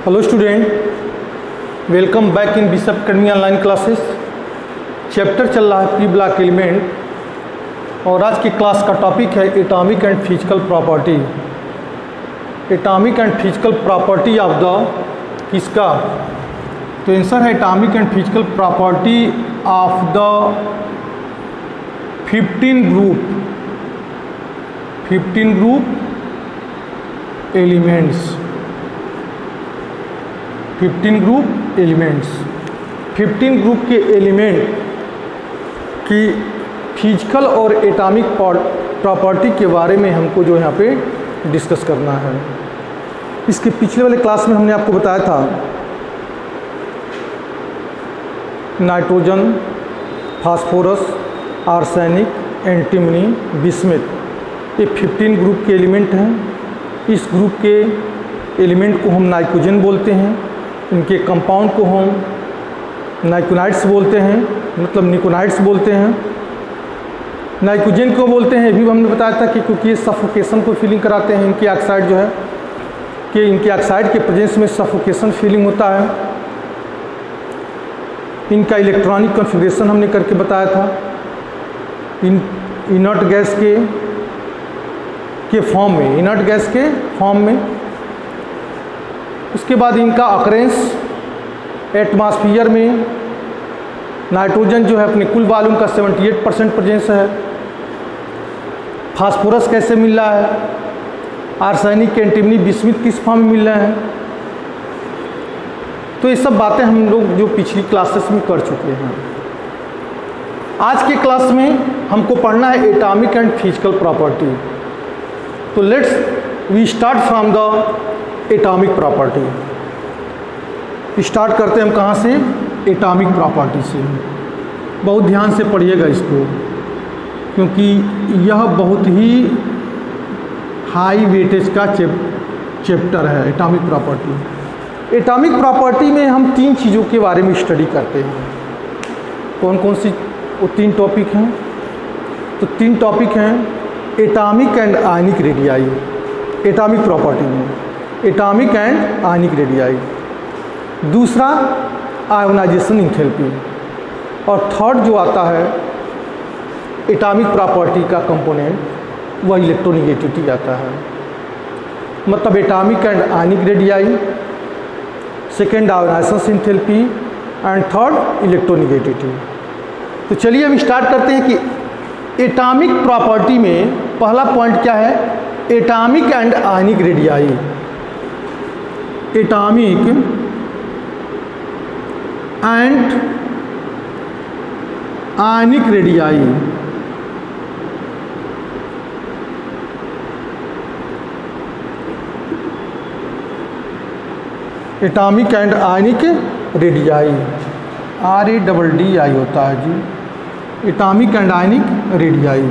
Hello student, welcome back in bishop academy online classes. Chapter चल रहा है pre block element और आज की क्लास का टॉपिक है atomic and physical property. Atomic and physical property of the किसका? तो आंसर है atomic and physical property of the 15 group elements. 15 group elements, 15 group के एलिमेंट की फिजिकल और एटॉमिक प्रॉपर्टी के बारे में हमको जो यहाँ पे डिस्कस करना है। इसके पिछले वाले क्लास में हमने आपको बताया था nitrogen, phosphorus, arsenic, antimony, bismuth, ये 15 ग्रुप के एलिमेंट हैं। इस ग्रुप के एलिमेंट को हम नाइट्रोजन बोलते हैं, इनके कंपाउंड को हम नाइकोनाइड्स बोलते हैं, मतलब निकोनाइड्स बोलते हैं। नाइट्रोजन को बोलते हैं, भी हमने बताया था कि क्योंकि ये सफोकेशन को फीलिंग कराते हैं। इनके ऑक्साइड जो है कि इनके ऑक्साइड के प्रेजेंस में सफोकेशन फीलिंग होता है। इनका इलेक्ट्रॉनिक कॉन्फ़िगरेशन हमने करके बताया था। इनर्ट गैस के फॉर्म में, इनर्ट गैस के फॉर्म में। उसके बाद इनका अकरेंस एटमॉस्फेयर में। नाइट्रोजन जो है अपने कुल वॉल्यूम का 78% प्रेजेंस है। फास्फोरस कैसे मिल रहा है? आर्सेनिक, एंटीमनी, बिस्मथ किस फॉर्म में मिल रहे हैं? तो ये सब बातें हम लोग जो पिछली क्लासेस में कर चुके हैं। आज के क्लास में हमको पढ़ना है एटॉमिक एंड फिजिकल प्रॉपर्टी। तो let's we start from the atomic property. Start करते हैं हम कहाँ से? एटॉमिक प्रॉपर्टी से। बहुत ध्यान से पढ़िएगा इसको, क्योंकि यह बहुत ही हाई वेटेज का चैप्टर है एटॉमिक प्रॉपर्टी। एटॉमिक प्रॉपर्टी में हम 3 चीज़ों के बारे में स्टडी करते हैं। कौन कौन सी वो 3 टॉपिक हैं? तो 3 टॉपिक हैं atomic and ionic radii. Atomic property में एटॉमिक एंड आयनिक रेडियाई, दूसरा आयोनाइजेशन एंथैल्पी, और थर्ड जो आता है एटॉमिक प्रॉपर्टी का कंपोनेंट वह इलेक्ट्रोनेगेटिविटी आता है। मतलब atomic and ionic radii, second ionization enthalpy and third electronegativity. तो चलिए हम स्टार्ट करते हैं कि एटॉमिक प्रॉपर्टी में पहला पॉइंट क्या है? Atomic and ionic radii. Atomic and ionic radii. Atomic and ionic radii, RADDI होता है जी। Atomic and ionic radii.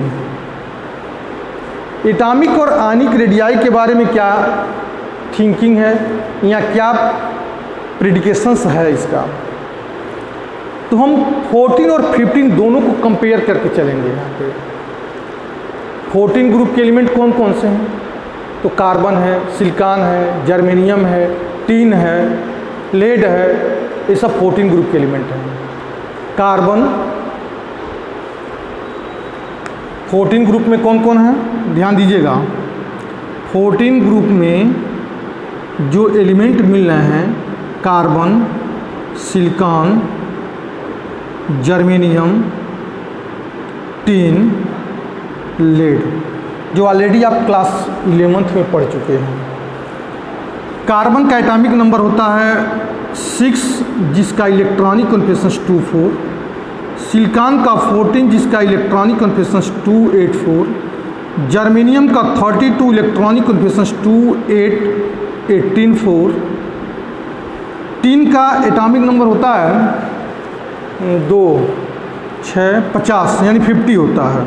Atomic और आयनिक रेडियाई के बारे में क्या थिंकिंग है या क्या प्रेडिकेशंस है इसका? तो हम 14 और 15 दोनों को कंपेयर करके चलेंगे। यहाँ पे 14 ग्रुप के एलिमेंट कौन कौन से हैं? तो कार्बन है, सिलिकॉन है, जर्मेनियम है, टीन है, लेड है, ये सब 14 ग्रुप के एलिमेंट हैं। कार्बन 14 ग्रुप में कौन कौन है? ध्यान दीजिएगा, 14 ग्रुप में जो एलिमेंट मिल रहे हैं carbon, silicon, germanium, tin, lead, जो ऑलरेडी आप क्लास 11th में पढ़ चुके हैं। कार्बन का एटॉमिक नंबर होता है 6, जिसका इलेक्ट्रॉनिक कॉन्फिगरेशन 24। सिलिकॉन का 14, जिसका इलेक्ट्रॉनिक कॉन्फिगरेशन 284। जर्मेनियम का 32, इलेक्ट्रॉनिक कॉन्फिगरेशन 28184। टीन का एटॉमिक नंबर होता है 2, 6, 50 यानी 50 होता है।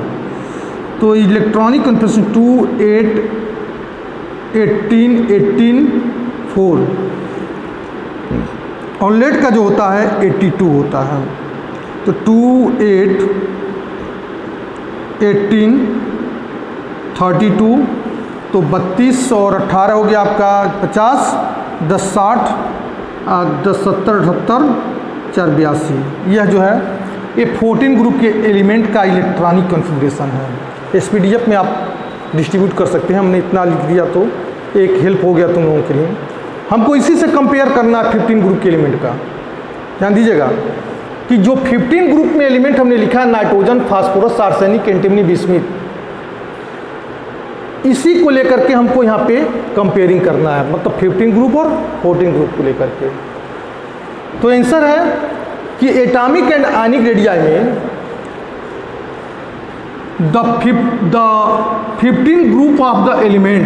तो इलेक्ट्रॉनिक कॉन्फिगरेशन 28184। और लेड का जो होता है 82 होता है। तो 2, 8, 18, 32, तो 32 और 18 हो गया आपका 50, 10, 60, 70 78 4 82, यह जो है ये 14 ग्रुप के एलिमेंट का इलेक्ट्रॉनिक कॉन्फ़िगरेशन है। SPDF में आप डिस्ट्रीब्यूट कर सकते हैं, हमने इतना लिख दिया तो एक हेल्प हो गया तुम लोगों के लिए। हमको इसी से कंपेयर करना है 15 ग्रुप के एलिमेंट का। ध्यान दीजिएगा कि जो 15 ग्रुप में एलिमेंट हमने लिखा है nitrogen, phosphorus, arsenic, antimony, bismuth, इसी को लेकर के हमको यहाँ पे कंपेयरिंग करना है, मतलब 15 ग्रुप और 14 ग्रुप को लेकर के। तो आंसर है कि एटॉमिक एंड आयनिक रेडियाई में the 15 group of the element,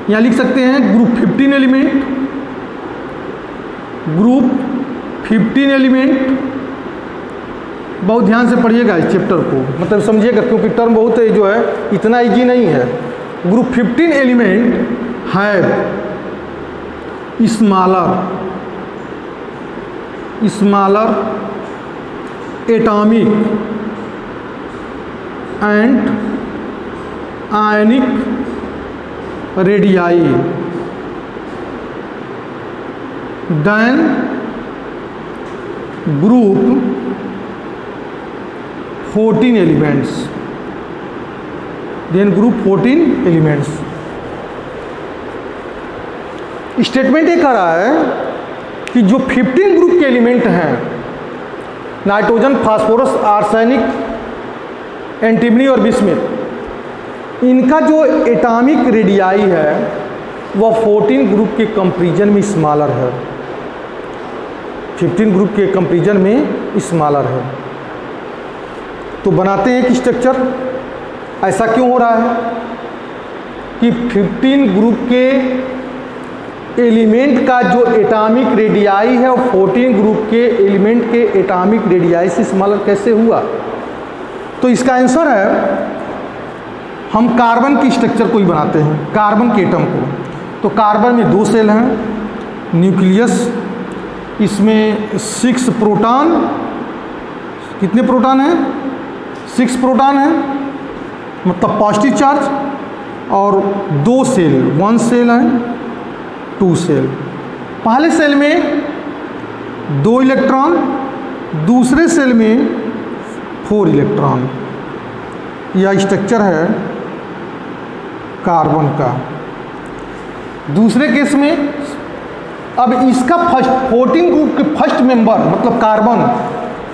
यहाँ लिख सकते हैं ग्रुप 15 एलिमेंट, ग्रुप 15 एलिमेंट। बहुत ध्यान से पढ़िएगा इस चैप्टर को, मतलब समझिएगा, क्योंकि टर्म बहुत है जो है इतना इजी नहीं है। ग्रुप 15 एलिमेंट है smaller atomic and ionic radii than group 14 elements, than group 14 elements. Statement ये कह रहा है कि जो 15 ग्रुप के एलिमेंट हैं नाइट्रोजन, फास्फोरस, आर्सेनिक, एंटीमनी और बिस्मिथ, इनका जो एटॉमिक रेडियाई है वह 14 ग्रुप के कंपैरिजन में स्मॉलर है, 15 ग्रुप के कंपैरिजन में स्मॉलर है। तो बनाते हैं एक स्ट्रक्चर। ऐसा क्यों हो रहा है कि 15 ग्रुप के एलिमेंट का जो एटॉमिक रेडियाई है वो 14 ग्रुप के एलिमेंट के एटॉमिक रेडियाई से स्मॉलर कैसे हुआ? तो इसका आंसर है, हम कार्बन की स्ट्रक्चर को ही बनाते हैं, कार्बन के एटम को। तो कार्बन में 2 सेल हैं, न्यूक्लियस, इसमें 6 प्रोटॉन, कितने प्रोटॉन हैं? 6 प्रोटॉन हैं, मतलब पॉजिटिव चार्ज, और 2 सेल, 1 सेल है, 2 सेल। पहले सेल में 2 इलेक्ट्रॉन, दूसरे सेल में 4 इलेक्ट्रॉन। यह स्ट्रक्चर है कार्बन का। दूसरे केस में अब इसका फर्स्ट 14 ग्रुप के फर्स्ट मेंबर, मतलब कार्बन,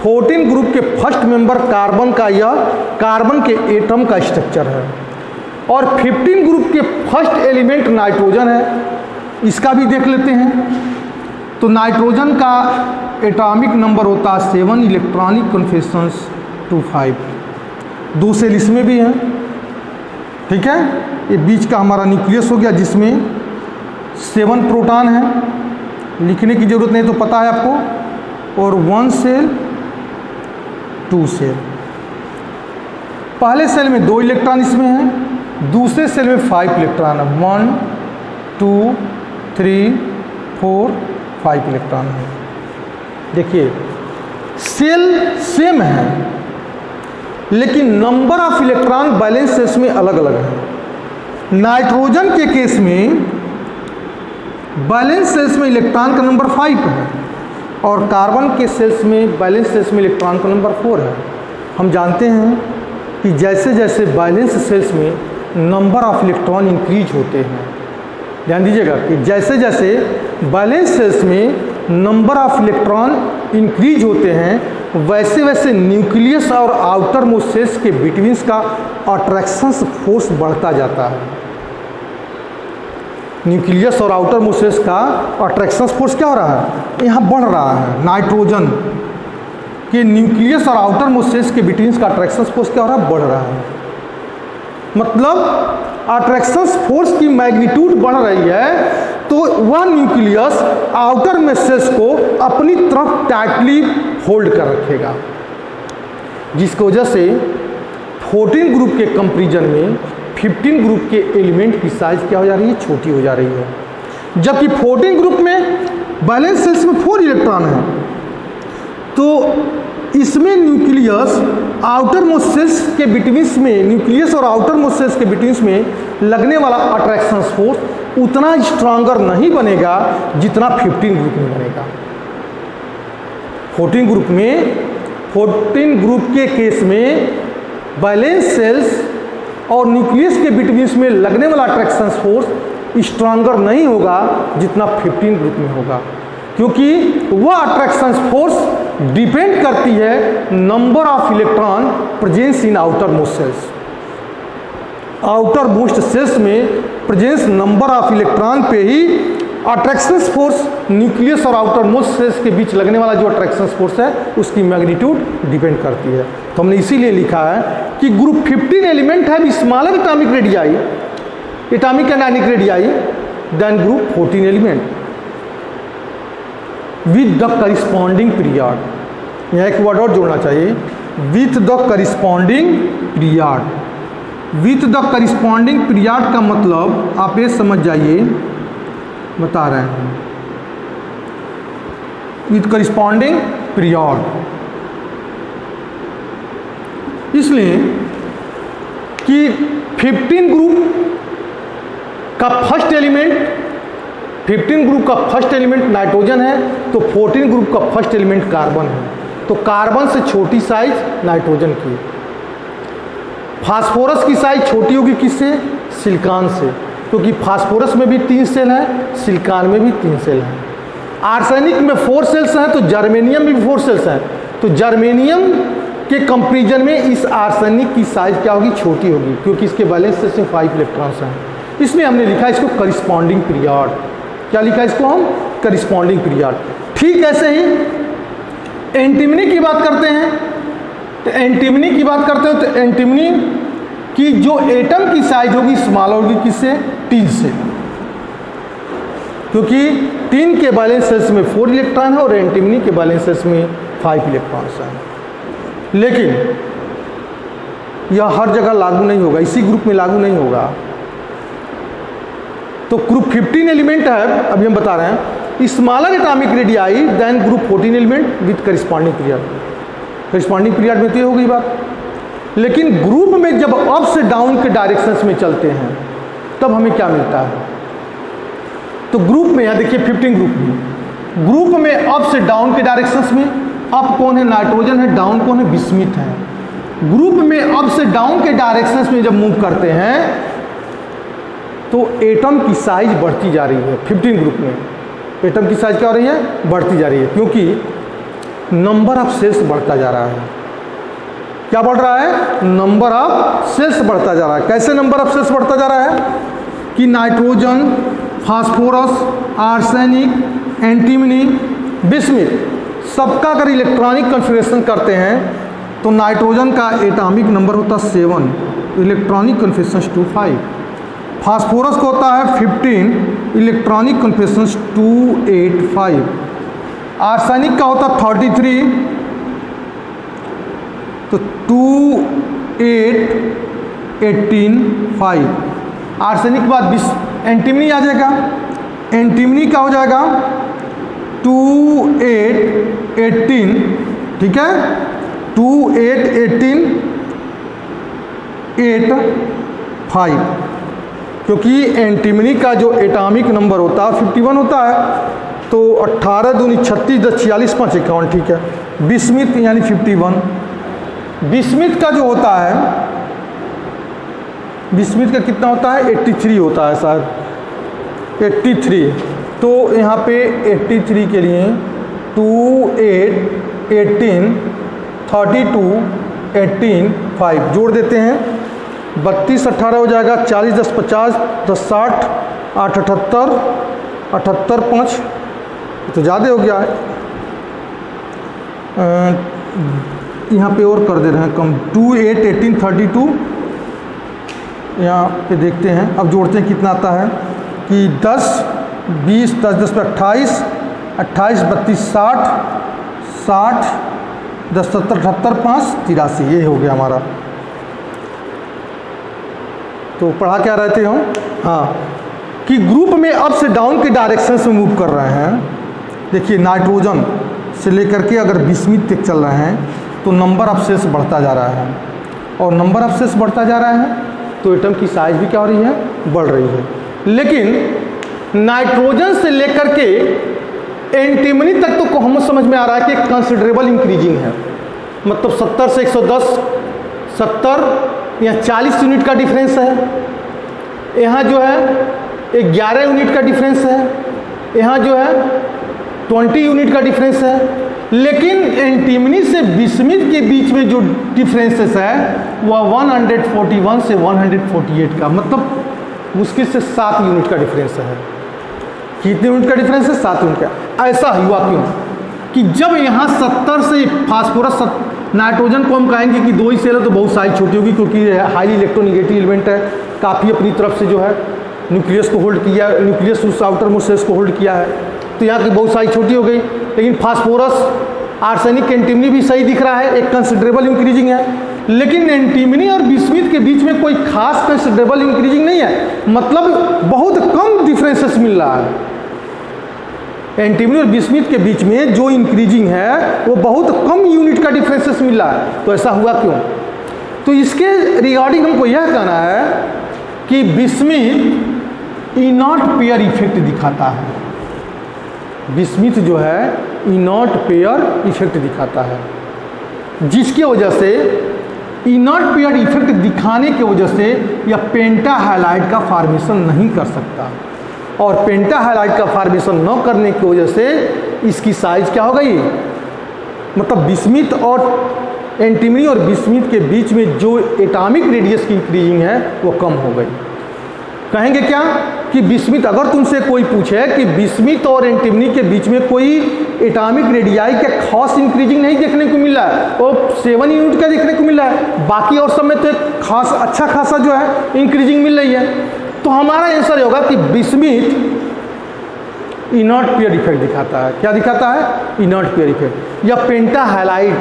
14 ग्रुप के फर्स्ट मेंबर कार्बन का, यह कार्बन के एटम का स्ट्रक्चर है। और 15 ग्रुप के फर्स्ट एलिमेंट नाइट्रोजन है, इसका भी देख लेते हैं। तो नाइट्रोजन का एटॉमिक नंबर होता है 7, इलेक्ट्रॉनिक कॉन्फिगरेशंस 2 5। 2 सेल इसमें भी हैं, ठीक है। ये बीच का हमारा न्यूक्लियस हो गया जिसमें 7 प्रोटॉन है, लिखने की ज़रूरत नहीं तो पता है आपको। और 1 सेल, 2 सेल। पहले सेल में 2 इलेक्ट्रॉन इसमें है, दूसरे सेल में 5 इलेक्ट्रॉन है, 1 2 3 4 5 इलेक्ट्रॉन है। देखिए सेल सेम है लेकिन number of electron valence shells में अलग अलग है। नाइट्रोजन के केस में बैलेंस सेल्स में इलेक्ट्रॉन का नंबर 5 है और कार्बन के सेल्स में बैलेंस सेल्स में इलेक्ट्रॉन का नंबर 4 है। हम जानते हैं कि जैसे जैसे बैलेंस सेल्स में नंबर ऑफ इलेक्ट्रॉन इंक्रीज होते हैं, ध्यान दीजिएगा कि जैसे जैसे बैलेंस सेल्स में नंबर ऑफ इलेक्ट्रॉन इंक्रीज होते हैं वैसे वैसे न्यूक्लियस और आउटर मोस्ट सेल्स के बिटवीन का अट्रैक्शन फोर्स बढ़ता जाता है। न्यूक्लियस और आउटर मोस्ट सेल्स का अट्रैक्शन फोर्स क्या हो रहा है? यहाँ बढ़ रहा है। नाइट्रोजन के न्यूक्लियस और आउटर मोस्ट सेल्स के बिटवीन का अट्रैक्शन फोर्स क्या हो रहा है? बढ़ रहा है। मतलब अट्रैक्शन फोर्स की मैग्नीट्यूड बढ़ रही है तो वह न्यूक्लियस आउटर में सेल्स को अपनी तरफ टाइटली होल्ड कर रखेगा, जिसकी वजह से 14 ग्रुप के कंपैरिजन में 15 ग्रुप के एलिमेंट की साइज क्या हो जा रही है? छोटी हो जा रही है। जबकि 14 ग्रुप में बैलेंस सेल्स में 4 इलेक्ट्रॉन है तो इसमें न्यूक्लियस आउटर मोस्ट सेल्स के बिटवीन में, न्यूक्लियस और आउटर मोस्ट सेल्स के बिटवीन में लगने वाला अट्रैक्शन फोर्स उतना स्ट्रांगर नहीं बनेगा जितना 15 ग्रुप में बनेगा। 14 ग्रुप के केस में वैलेंस सेल्स और न्यूक्लियस के बिटवीन में लगने वाला अट्रैक्शन फोर्स स्ट्रांगर नहीं होगा जितना 15 ग्रुप में होगा, क्योंकि वह अट्रैक्शन फोर्स डिपेंड करती है number of electron presence in outer most shells. Outer most shells में प्रेजेंस नंबर ऑफ इलेक्ट्रॉन पे ही अट्रैक्शन फोर्स न्यूक्लियस और आउटर मोस्ट सेल्स के बीच लगने वाला जो अट्रैक्शन फोर्स है उसकी मैग्नीट्यूड डिपेंड करती है। तो हमने इसीलिए लिखा है कि ग्रुप 15 एलिमेंट है smaller atomic radii, atomic and ionic radii than group 14 element with the corresponding period. यहाँ एक वर्ड और जोड़ना चाहिए, with the corresponding period. With the corresponding period का मतलब आप ये समझ जाइए, बता रहे हैं विथ करिस्पॉन्डिंग पीरियड, इसलिए कि 15 ग्रुप का फर्स्ट एलिमेंट 15 ग्रुप का फर्स्ट एलिमेंट नाइट्रोजन है, तो 14 ग्रुप का फर्स्ट एलिमेंट कार्बन है। तो कार्बन से छोटी साइज नाइट्रोजन की। फास्फोरस की साइज छोटी होगी किससे? सिलिकॉन से, क्योंकि फास्फोरस में भी 3 सेल हैं, सिलिकॉन में भी 3 सेल हैं। आर्सेनिक में 4 सेल्स हैं, तो जर्मेनियम में भी 4 सेल्स हैं। तो जर्मेनियम के कंपेरिजन में इस आर्सेनिक की साइज क्या होगी? छोटी होगी, क्योंकि इसके बैलेंस सेल्स में 5 इलेक्ट्रॉन्स हैं। इसलिए हमने लिखा इसको करिस्पॉन्डिंग पीरियड। क्या लिखा इसको हम? Corresponding period. ठीक ऐसे ही एंटीमनी की बात करते हैं, तो एंटीमनी की बात करते हैं तो एंटीमनी की जो एटम की साइज होगी स्मॉल होगी किससे? 3 से, क्योंकि 3 के बैलेंस सेल्स में 4 इलेक्ट्रॉन है और एंटीमनी के बैलेंस सेल्स में 5 इलेक्ट्रॉन्स हैं। लेकिन यह हर जगह लागू नहीं होगा, इसी ग्रुप में लागू नहीं होगा। तो ग्रुप 15 एलिमेंट है, अभी हम बता रहे हैं, smaller atomic radii than group 14 element with corresponding period. Corresponding period में तो ये हो गई बात। लेकिन ग्रुप में जब अप से डाउन के डायरेक्शंस में चलते हैं तब हमें क्या मिलता है? तो ग्रुप में यहाँ देखिए 15 ग्रुप में अप से डाउन के डायरेक्शंस में अप कौन है? नाइट्रोजन है। डाउन कौन है? बिस्मिथ है। ग्रुप में अप से डाउन के डायरेक्शंस में जब मूव करते हैं तो एटम की साइज बढ़ती जा रही है। 15 ग्रुप में एटम की साइज क्या हो रही है? बढ़ती जा रही है, क्योंकि नंबर ऑफ सेल्स बढ़ता जा रहा है। क्या बढ़ रहा है? नंबर ऑफ सेल्स बढ़ता जा रहा है। कैसे नंबर ऑफ सेल्स बढ़ता जा रहा है? कि nitrogen, phosphorus, arsenic, antimony, bismuth सबका अगर इलेक्ट्रॉनिक कन्फिगरेशन करते हैं तो नाइट्रोजन का एटॉमिक नंबर होता है 7, इलेक्ट्रॉनिक कन्फिगरेशन 25। फास्फोरस को होता है 15, इलेक्ट्रॉनिक कन्फिगरेशन 285। आर्सेनिक का होता है 33, तो 2, 8, 18, 5। आर्सेनिक के बाद एंटीमनी आ जाएगा। एंटीमनी का हो जाएगा 2, 8, 18, ठीक है, 2, 8, 18, 8, 5, क्योंकि एंटीमनी का जो एटॉमिक नंबर होता है 51 होता है, तो 18 दूनी 36, 10, 46, 5, 51, ठीक है। बिस्मिथ यानी 51। बिस्मिथ का जो होता है, बिस्मिथ का कितना होता है? 83 होता है शायद, 83। तो यहाँ पे 83 के लिए 2, 8, 18, 32, 18, 5 जोड़ देते हैं। 32, 18 हो जाएगा, 40, 10, 50, 10, 60, 8, 78, 78, 5, तो ज़्यादा हो गया है। यहाँ पे और कर दे रहे हैं कम, 2, 8, 18, 32। यहाँ पे देखते हैं, अब जोड़ते हैं कितना आता है कि 10, 20, 10, 10 पे 28, 28, 32, 60, 60, 10, 70, 78, 5, 83, ये हो गया हमारा। तो पढ़ा क्या रहते हो? हाँ, कि ग्रुप में अप से डाउन के डायरेक्शन में मूव कर रहे हैं। देखिए नाइट्रोजन से लेकर के अगर बिस्मिथ तक चल रहे हैं तो नंबर ऑफ सेल्स बढ़ता जा रहा है, और नंबर ऑफ सेल्स बढ़ता जा रहा है तो एटम की साइज भी क्या हो रही है? बढ़ रही है। लेकिन नाइट्रोजन से लेकर के एंटीमनी तक तो हम समझ में आ रहा है कि कंसिडरेबल इंक्रीजिंग है, मतलब 70 से 110, 70 या 40 यूनिट का डिफरेंस है। यहाँ जो है 11 यूनिट का डिफरेंस है, यहाँ जो है 20 यूनिट का डिफरेंस है। लेकिन एंटीमनी से बिस्मिथ के बीच में जो डिफरेंसेस है वह 141 से 148 का, मतलब मुश्किल से 7 यूनिट का डिफरेंस है। कितने यूनिट का डिफरेंस है? 7 यूनिट का। ऐसा हुआ क्यों कि जब यहाँ 70 से फास्फोरस, नाइट्रोजन को हम कहेंगे कि 2 ही सेल है तो बहुत साइज छोटी होगी, क्योंकि हाईली इलेक्ट्रोनिगेटिव एलिमेंट है, काफ़ी अपनी तरफ से जो है न्यूक्लियस को होल्ड किया, न्यूक्लियस उस आउटर मोस्ट सेल्स को होल्ड किया है, तो यहाँ की बहुत साइज छोटी हो गई। लेकिन फास्फोरस, आर्सेनिक, एंटीमनी भी सही दिख रहा है, एक कंसिडरेबल इंक्रीजिंग है। लेकिन एंटीमनी और बिस्मिथ के बीच में कोई खास कंसिडरेबल इंक्रीजिंग नहीं है, मतलब बहुत कम डिफरेंसेस मिल रहा है। एंटीमनी और बिस्मिथ के बीच में जो इंक्रीजिंग है वो बहुत कम यूनिट का डिफरेंसेस मिल रहा है। तो ऐसा हुआ क्यों? तो इसके रिगार्डिंग हमको यह कहना है कि बिस्मिथ इनॉट पेयर इफेक्ट दिखाता है। बिस्मिथ जो है इनॉट पेयर इफेक्ट दिखाता है, जिसकी वजह से इनॉट पेयर इफेक्ट दिखाने की वजह से यह पेंटाहैलाइड का फॉर्मेशन नहीं कर सकता, और पेंटाहैलाइड का फॉर्मेशन न करने की वजह से इसकी साइज क्या हो गई, मतलब बिस्मिथ और एंटीमनी और बिस्मिथ के बीच में जो एटॉमिक रेडियस की इंक्रीजिंग है वो कम हो गई। कहेंगे क्या कि बिस्मिथ, अगर तुमसे कोई पूछे कि बिस्मिथ और एंटीमनी के बीच में कोई एटॉमिक रेडियाई का खास इंक्रीजिंग नहीं देखने को मिल रहा है, वो 7 यूनिट का देखने को मिल रहा है, बाकी और सब में तो एक खास अच्छा खासा जो है इंक्रीजिंग मिल रही है, तो हमारा आंसर होगा कि बिस्मिथ इनॉट पेयर इफेक्ट दिखाता है। क्या दिखाता है? इनॉट पेयर इफेक्ट। या पेंटाहैलाइड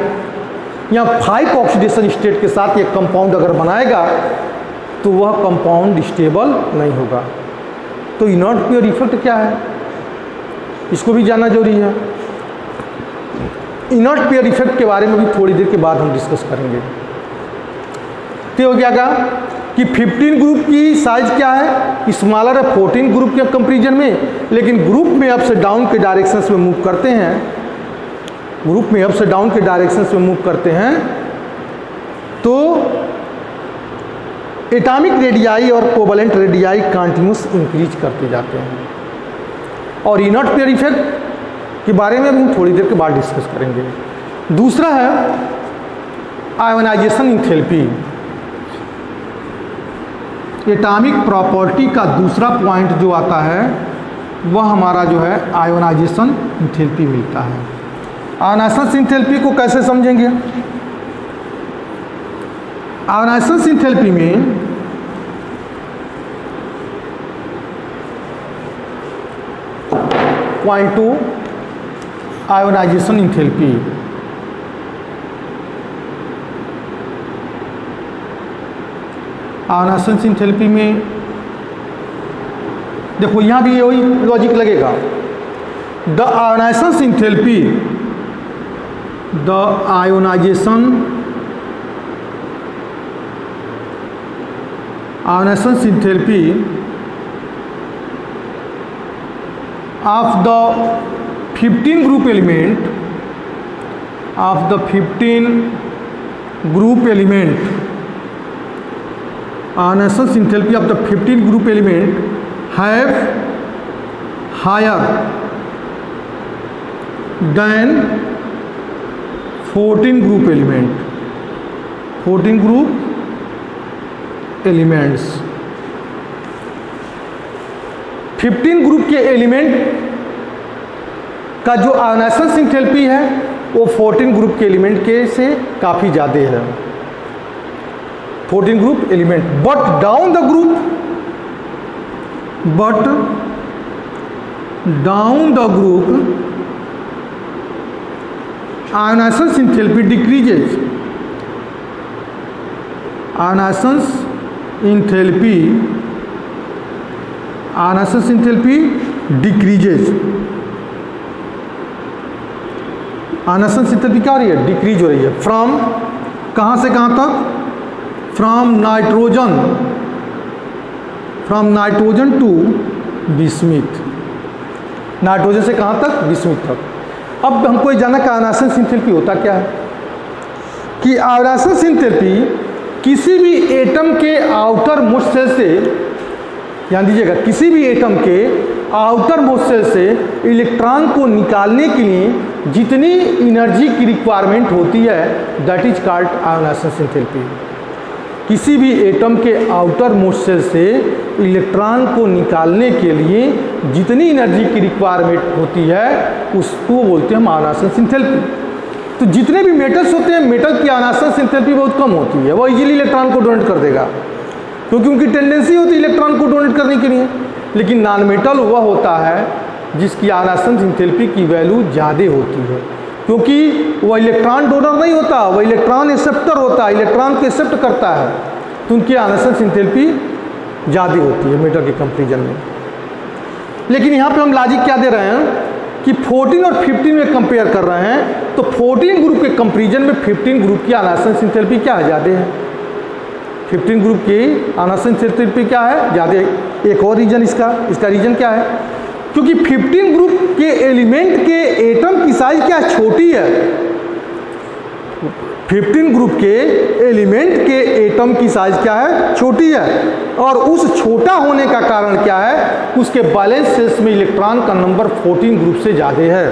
या 5 ऑक्सीडेशन स्टेट के साथ ये कंपाउंड अगर बनाएगा तो वह कंपाउंड स्टेबल नहीं होगा। तो इनॉट पेयर इफेक्ट क्या है, इसको भी जानना जरूरी है। इनॉट पेयर इफेक्ट के बारे में भी थोड़ी देर के बाद हम डिस्कस करेंगे। तो हो क्या कहा कि 15 ग्रुप की साइज क्या है, स्मॉलर है 14 ग्रुप के कंपेरिजन में, लेकिन ग्रुप में अप से डाउन के डायरेक्शंस में मूव करते हैं, ग्रुप में अप से डाउन के डायरेक्शंस में मूव करते हैं, तो एटॉमिक रेडियाई और कोवलेंट रेडियाई कंटिन्यूस इंक्रीज करते जाते हैं। और इनॉट पेयर इफेक्ट के बारे में हम थोड़ी देर के बाद डिस्कस करेंगे। दूसरा है आयोनाइजेशन इंथैल्पी। एटॉमिक प्रॉपर्टी का दूसरा पॉइंट जो आता है वह हमारा जो है आयोनाइजेशन इंथैल्पी मिलता है। आयोनाइजेशन इंथैल्पी को कैसे समझेंगे? आयोनाइजेशन इंथैल्पी में point 2 ionisation enthalpy. Ionisation enthalpy में देखो यहाँ भी वही लॉजिक लगेगा। The ionisation enthalpy, the ionisation enthalpy of the 15 group element, of the 15 group element, ionisation enthalpy of the 15 group element have higher than 14 group element, 14 group elements। 15 group के element का जो ionisation enthalpy है वो 14 group के element के से काफ़ी ज़्यादा है। 14 group element, but down the group ionisation enthalpy decreases. Ionisation enthalpy decreases. Ionisation enthalpy क्या हो रही है? डिक्रीज हो रही है। फ्रॉम कहाँ से कहाँ तक? From nitrogen to bismuth. Nitrogen से कहाँ तक, विस्मित तक। अब हमको ये जानना कि आयनाइजेशन एंथैल्पी होता क्या है, कि आयनाइजेशन एंथैल्पी किसी भी एटम के आउटर मोस्ट सेल से, ध्यान दीजिएगा, किसी भी एटम के आउटर मोस्ट सेल से इलेक्ट्रॉन को निकालने के लिए जितनी एनर्जी की रिक्वायरमेंट होती है, that is called ionisation enthalpy. किसी भी एटम के आउटर मोस्ट सेल से इलेक्ट्रॉन को निकालने के लिए जितनी एनर्जी की रिक्वायरमेंट होती है उसको बोलते हैं हम आयनाइजेशन एंथैल्पी। तो जितने भी मेटल्स होते हैं, मेटल की आयनाइजेशन एंथैल्पी बहुत कम होती है, वो इजीली इलेक्ट्रॉन को डोनेट कर देगा क्योंकि उनकी टेंडेंसी होती है इलेक्ट्रॉन को डोनेट करने के लिए। लेकिन नॉन मेटल वह होता है जिसकी आयनाइजेशन एंथैल्पी की वैल्यू ज़्यादा होती है, क्योंकि वह इलेक्ट्रॉन डोनर नहीं होता, वह इलेक्ट्रॉन एक्सेप्टर होता है, इलेक्ट्रॉन को एक्सेप्ट करता है, तो उनकी आयनाइजेशन एंथैल्पी ज़्यादा होती है मेटल के कंपैरिजन में। लेकिन यहाँ पे हम लॉजिक क्या दे रहे हैं कि 14 और 15 में कंपेयर कर रहे हैं, तो 14 ग्रुप के कंपैरिजन में 15 ग्रुप की आयनाइजेशन एंथैल्पी क्या है, ज़्यादा है। 15 ग्रुप की आयनाइजेशन एंथैल्पी क्या है, ज़्यादा। एक और रीजन इसका रीजन क्या है, क्योंकि 15 ग्रुप के एलिमेंट के एटम की साइज क्या है, छोटी है। 15 ग्रुप के एलिमेंट के एटम की साइज क्या है, छोटी है, और उस छोटा होने का कारण क्या है, उसके बैलेंस सेल्स में इलेक्ट्रॉन का नंबर 14 ग्रुप से ज़्यादा है,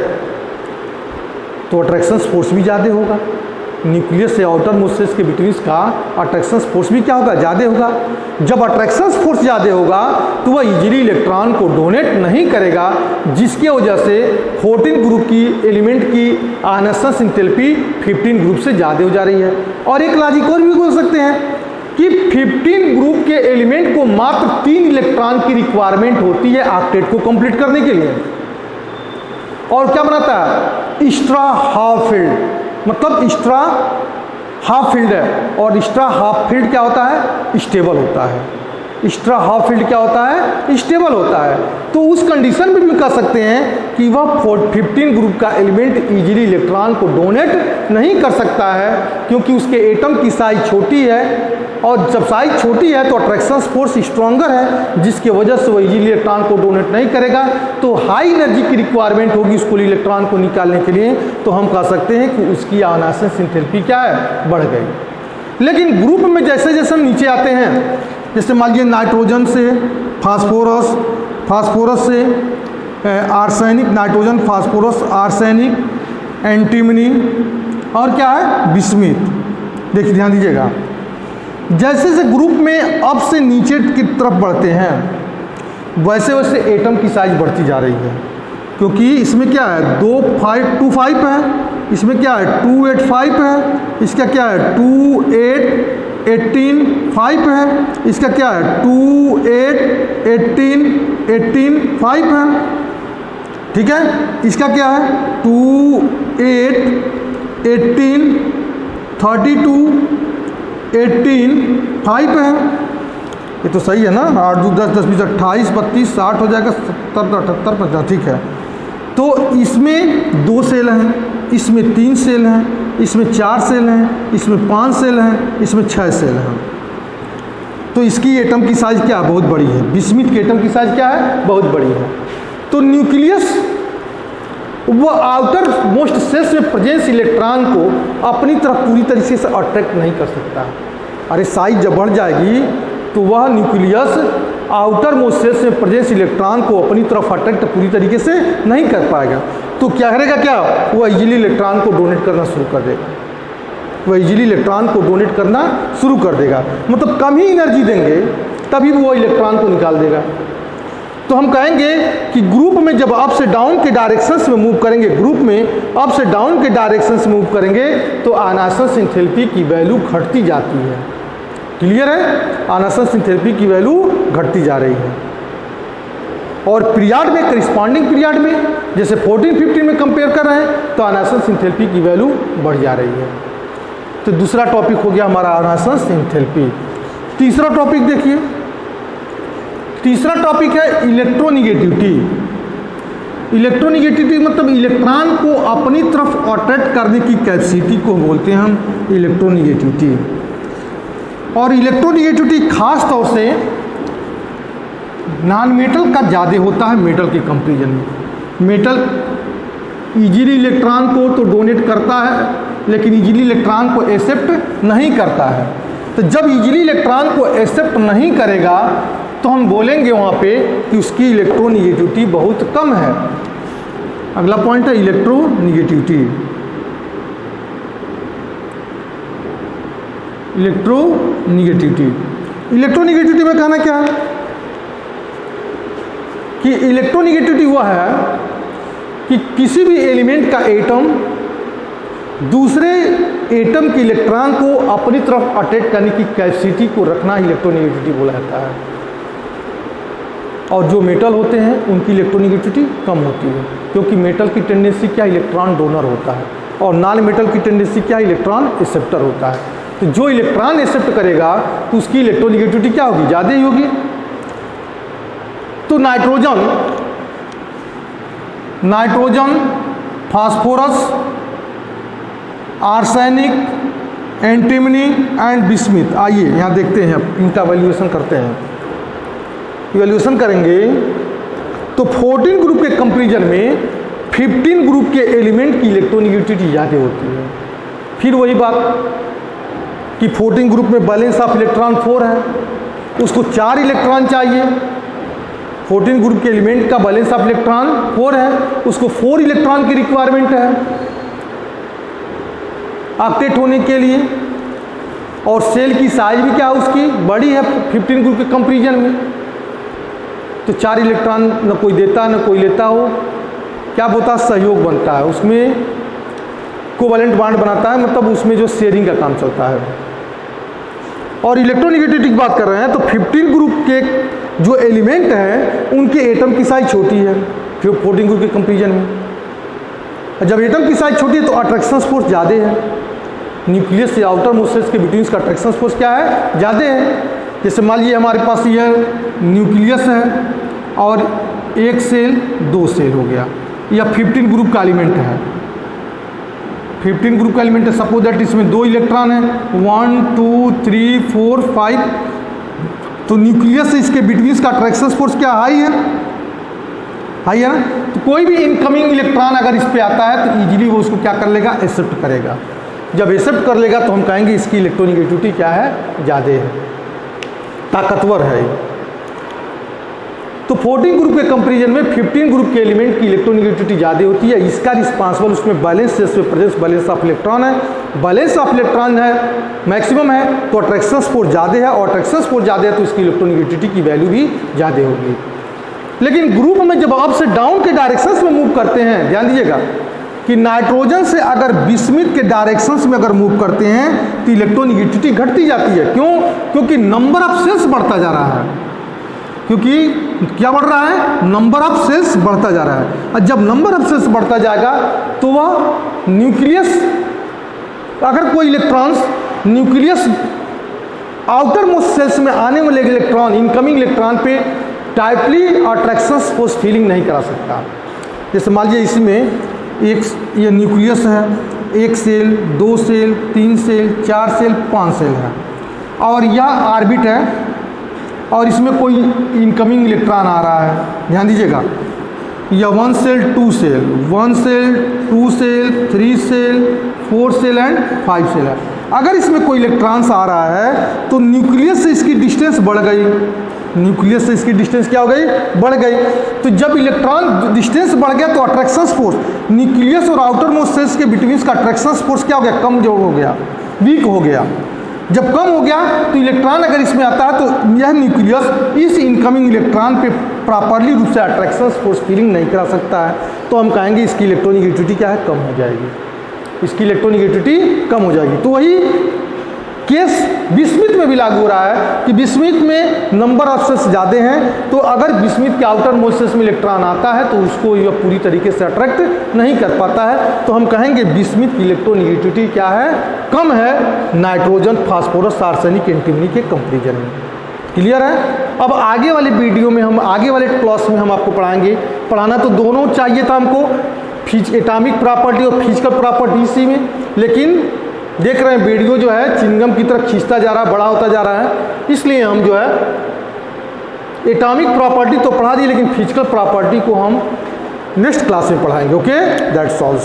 तो अट्रैक्शन फोर्स भी ज़्यादा होगा। न्यूक्लियस से आउटर मोस्ट सेल्स के बिटवीन का अट्रैक्शन फोर्स भी क्या होगा, ज़्यादा होगा। जब अट्रैक्शन फोर्स ज़्यादा होगा तो वह इजीली इलेक्ट्रॉन को डोनेट नहीं करेगा, जिसकी वजह से 14 ग्रुप की एलिमेंट की आयनाइजेशन एंथैल्पी 15 ग्रुप से ज़्यादा हो जा रही है। और एक लॉजिक और भी बोल सकते हैं कि 15 ग्रुप के एलिमेंट को मात्र 3 इलेक्ट्रॉन की रिक्वायरमेंट होती है ऑक्टेट को कंप्लीट करने के लिए। और क्या बनाता है, एक्स्ट्रा हाफ फील्ड, मतलब एक्स्ट्रा हाफ फील्ड है, और एक्स्ट्रा हाफ फील्ड क्या होता है, स्टेबल होता है। एक्स्ट्रा हाफ फील्ड क्या होता है, स्टेबल होता है। तो उस कंडीशन में भी कह सकते हैं कि वह 15 ग्रुप का एलिमेंट इजीली इलेक्ट्रॉन को डोनेट नहीं कर सकता है, क्योंकि उसके एटम की साइज छोटी है, और जब साइज छोटी है तो अट्रैक्शन फोर्स स्ट्रॉन्गर है, जिसकी वजह से वो इजीली इलेक्ट्रॉन को डोनेट नहीं करेगा। तो हाई एनर्जी की रिक्वायरमेंट होगी उसको इलेक्ट्रॉन को निकालने के लिए, तो हम कह सकते हैं कि उसकी आयनाइजेशन एंथैल्पी क्या है, बढ़ गई। लेकिन ग्रुप में जैसे जैसे हम नीचे आते हैं, जैसे मान लीजिए नाइट्रोजन से फास्फोरस, फास्फोरस से arsenic, nitrogen phosphorus arsenic, antimony, और क्या है, बिस्मिथ। देखिए ध्यान दीजिएगा, जैसे जैसे ग्रुप में अप से नीचे की तरफ बढ़ते हैं वैसे वैसे एटम की साइज बढ़ती जा रही है, क्योंकि इसमें क्या है 25 है, इसमें क्या है 285 है, इसका क्या है 28185 है, इसका क्या है 28185 है, ठीक है। इसका क्या है 2818 32 18 है। ये तो सही है ना, 8 2 10 10 20 28 32 60 हो जाएगा, 70 78 50, ठीक है। तो इसमें 2 सेल हैं, इसमें 3 सेल हैं, इसमें 4 सेल हैं, इसमें 5 सेल हैं, इसमें 6 सेल हैं। तो इसकी एटम की साइज क्या है, बहुत बड़ी है। बिस्मिथ की एटम की साइज क्या है, बहुत बड़ी है। तो न्यूक्लियस वो आउटर मोस्ट सेल्स में प्रेजेंस इलेक्ट्रॉन को अपनी तरफ पूरी तरीके से अट्रैक्ट नहीं कर सकता। अरे साइज जब बढ़ जाएगी तो वह न्यूक्लियस आउटर मोस्ट सेल्स में प्रेजेंस इलेक्ट्रॉन को अपनी तरफ अट्रैक्ट पूरी तरीके से नहीं कर पाएगा। तो क्या करेगा, क्या वह इजीली इलेक्ट्रॉन को डोनेट करना शुरू कर देगा, वह इजीली इलेक्ट्रॉन को डोनेट करना शुरू कर देगा। मतलब कम ही एनर्जी देंगे तभी वो इलेक्ट्रॉन को निकाल देगा। तो हम कहेंगे कि ग्रुप में जब अप से डाउन के डायरेक्शंस में मूव करेंगे, ग्रुप में अप से डाउन के डायरेक्शंस में मूव करेंगे तो आयनाइजेशन एंथैल्पी की वैल्यू घटती जाती है। क्लियर है, आयनाइजेशन एंथैल्पी की वैल्यू घटती जा रही है। और पीरियड में, करिस्पॉन्डिंग पीरियड में, जैसे 14-15 में कंपेयर कर रहे हैं तो आयनाइजेशन एंथैल्पी की वैल्यू बढ़ जा रही है। तो दूसरा टॉपिक हो गया हमारा आयनाइजेशन एंथैल्पी। तीसरा टॉपिक देखिए, तीसरा टॉपिक है इलेक्ट्रोनिगेटिविटी। इलेक्ट्रोनिगेटिविटी मतलब इलेक्ट्रॉन को अपनी तरफ अट्रैक्ट करने की कैपेसिटी को बोलते हैं हम इलेक्ट्रोनिगेटिविटी। और इलेक्ट्रोनिगेटिविटी खास तौर से नॉन मेटल का ज़्यादा होता है मेटल के कंपैरिजन में। मेटल इजीली इलेक्ट्रॉन को तो डोनेट करता है, लेकिन इजीली इलेक्ट्रॉन को एक्सेप्ट नहीं करता है। तो जब इजीली इलेक्ट्रॉन को एक्सेप्ट नहीं करेगा तो हम बोलेंगे वहाँ पे कि उसकी इलेक्ट्रोनिगेटिविटी बहुत कम है। अगला पॉइंट है इलेक्ट्रोनिगेटिविटी। इलेक्ट्रोनिगेटिविटी में कहना क्या है कि इलेक्ट्रोनिगेटिविटी वह है कि किसी भी एलिमेंट का एटम दूसरे एटम के इलेक्ट्रॉन को अपनी तरफ अट्रैक्ट करने की कैपेसिटी को रखना इलेक्ट्रोनिगेटिविटी बोला जाता है। और जो मेटल होते हैं उनकी इलेक्ट्रोनिगेटिविटी कम होती है, क्योंकि मेटल की टेंडेंसी क्या, इलेक्ट्रॉन डोनर होता है, और नॉन मेटल की टेंडेंसी क्या, इलेक्ट्रॉन एक्सेप्टर होता है। तो जो इलेक्ट्रॉन एक्सेप्ट करेगा तो उसकी इलेक्ट्रोनिगेटिविटी क्या होगी, ज़्यादा ही होगी। तो nitrogen, phosphorus, arsenic, antimony and bismuth, आइए यहाँ देखते हैं, इनका वैल्यूएशन करते हैं। वैल्यूएशन करेंगे तो 14 ग्रुप के कंपैरिजन में 15 ग्रुप के एलिमेंट की इलेक्ट्रोनिगेटिविटी ज़्यादा होती है। फिर वही बात कि 14 ग्रुप में बैलेंस ऑफ इलेक्ट्रॉन 4 है, उसको 4 इलेक्ट्रॉन चाहिए। 14 ग्रुप के एलिमेंट का बैलेंस ऑफ इलेक्ट्रॉन 4 है, उसको 4 इलेक्ट्रॉन की रिक्वायरमेंट है ऑक्टेट होने के लिए। और सेल की साइज भी क्या है, उसकी बड़ी है 15 ग्रुप के कंपैरिजन में। तो 4 इलेक्ट्रॉन न कोई देता न कोई लेता हो, क्या होता है, सहयोग बनता है, उसमें कोवैलेंट बॉन्ड बनाता है, मतलब उसमें जो शेयरिंग का काम चलता है। और इलेक्ट्रोनिगेटिविटी की बात कर रहे हैं तो 15 ग्रुप के जो एलिमेंट हैं उनके एटम की साइज छोटी है 14 ग्रुप के कंपैरिजन में। जब एटम की साइज छोटी है तो अट्रैक्शन फोर्स ज़्यादा है, न्यूक्लियस से आउटर मोस्ट सेल्स के बिटवीन का अट्रैक्शन फोर्स क्या है, ज़्यादा है। जैसे मान लीजिए हमारे पास यह न्यूक्लियस है और एक सेल 2 सेल हो गया, या 15 ग्रुप का एलिमेंट है, 15 ग्रुप का एलिमेंट है, सपोज दैट इसमें 2 इलेक्ट्रॉन है, 1 2 3 4 5। तो न्यूक्लियस से इसके बिटवीन का अट्रैक्शन फोर्स क्या, हाई है ना। तो कोई भी इनकमिंग इलेक्ट्रॉन अगर इस पे आता है तो इजीली वो उसको क्या कर लेगा, एक्सेप्ट करेगा। जब एक्सेप्ट कर लेगा तो हम कहेंगे इसकी इलेक्ट्रोनिगेटिविटी क्या है, ज़्यादा है, ताकतवर है। तो 14 ग्रुप के कंपैरिजन में 15 ग्रुप के एलिमेंट की इलेक्ट्रोनिगेटिविटी ज़्यादा होती है। इसका रिस्पांसिबल उसमें बैलेंस सेल्स में प्रेजेंस बैलेंस ऑफ इलेक्ट्रॉन है, बैलेंस ऑफ इलेक्ट्रॉन है मैक्सिमम है, तो अट्रैक्शन फोर्स ज़्यादा है, और अट्रैक्शन फोर्स ज़्यादा है तो इसकी इलेक्ट्रोनिगेटिविटी की वैल्यू भी ज़्यादा होगी। लेकिन ग्रुप में जब अप से डाउन के डायरेक्शंस में मूव करते हैं, ध्यान दीजिएगा कि नाइट्रोजन से अगर बिस्मिथ के डायरेक्शंस में अगर मूव करते हैं तो इलेक्ट्रोनिगेटिविटी घटती जाती है। क्यों? क्योंकि नंबर ऑफ सेल्स बढ़ता जा रहा है, क्योंकि क्या बढ़ रहा है, नंबर ऑफ सेल्स बढ़ता जा रहा है। और जब नंबर ऑफ सेल्स बढ़ता जाएगा तो वह न्यूक्लियस, अगर कोई electrons nucleus outer most shells में आने वाले इलेक्ट्रॉन, इनकमिंग इलेक्ट्रॉन पे टाइपली अट्रैक्शन फोर्स फीलिंग नहीं करा सकता। जैसे मान लीजिए इसमें एक ये न्यूक्लियस है, 1 shell 2 shell 3 shell 4 shell 5 shell है, और यह ऑर्बिट है और इसमें कोई इनकमिंग इलेक्ट्रॉन आ रहा है। ध्यान दीजिएगा, यह 1 shell 2 shell 1 shell 2 shell 3 shell 4 shell and 5 shell है। अगर इसमें कोई इलेक्ट्रॉन्स आ रहा है तो न्यूक्लियस से इसकी डिस्टेंस बढ़ गई, न्यूक्लियस से इसकी डिस्टेंस क्या हो गई, बढ़ गई। तो जब इलेक्ट्रॉन डिस्टेंस बढ़ गया तो अट्रैक्शन फोर्स न्यूक्लियस और आउटर मोस्ट सेल्स के बिटवीन का अट्रैक्शन फोर्स क्या हो गया, कम जो हो गया, वीक हो गया। जब कम हो गया तो इलेक्ट्रॉन अगर इसमें आता है तो यह न्यूक्लियस इस इनकमिंग इलेक्ट्रॉन पे प्रॉपरली रूप से अट्रैक्शन फोर्स फीलिंग नहीं करा सकता है, तो हम कहेंगे इसकी इलेक्ट्रोनिगेटिविटी क्या है, कम हो जाएगी, इसकी इलेक्ट्रोनिगेटिविटी कम हो जाएगी। तो वही केस बिस्मिथ में भी लागू हो रहा है कि बिस्मिथ में नंबर ऑफ सेल्स ज़्यादा हैं, तो अगर बिस्मिथ के आउटर मोस्ट सेल्स में इलेक्ट्रॉन आता है तो उसको यह पूरी तरीके से अट्रैक्ट नहीं कर पाता है, तो हम कहेंगे बिस्मिथ की इलेक्ट्रोनिगेटिविटी क्या है, कम है नाइट्रोजन, फास्फोरस, आर्सेनिक, एंटीमनी के कंपैरिजन में। क्लियर है? अब आगे वाले वीडियो में हम, आगे वाले क्लास में हम आपको पढ़ाएंगे, पढ़ाना तो दोनों चाहिए था हमको, एटॉमिक प्रॉपर्टी और फिजिकल प्रॉपर्टी इसी में, लेकिन देख रहे हैं वीडियो जो है चिंगम की तरफ खींचता जा रहा है, बड़ा होता जा रहा है, इसलिए हम जो है एटॉमिक प्रॉपर्टी तो पढ़ा दी, लेकिन फिजिकल प्रॉपर्टी को हम नेक्स्ट क्लास में पढ़ाएंगे। Okay, that's all.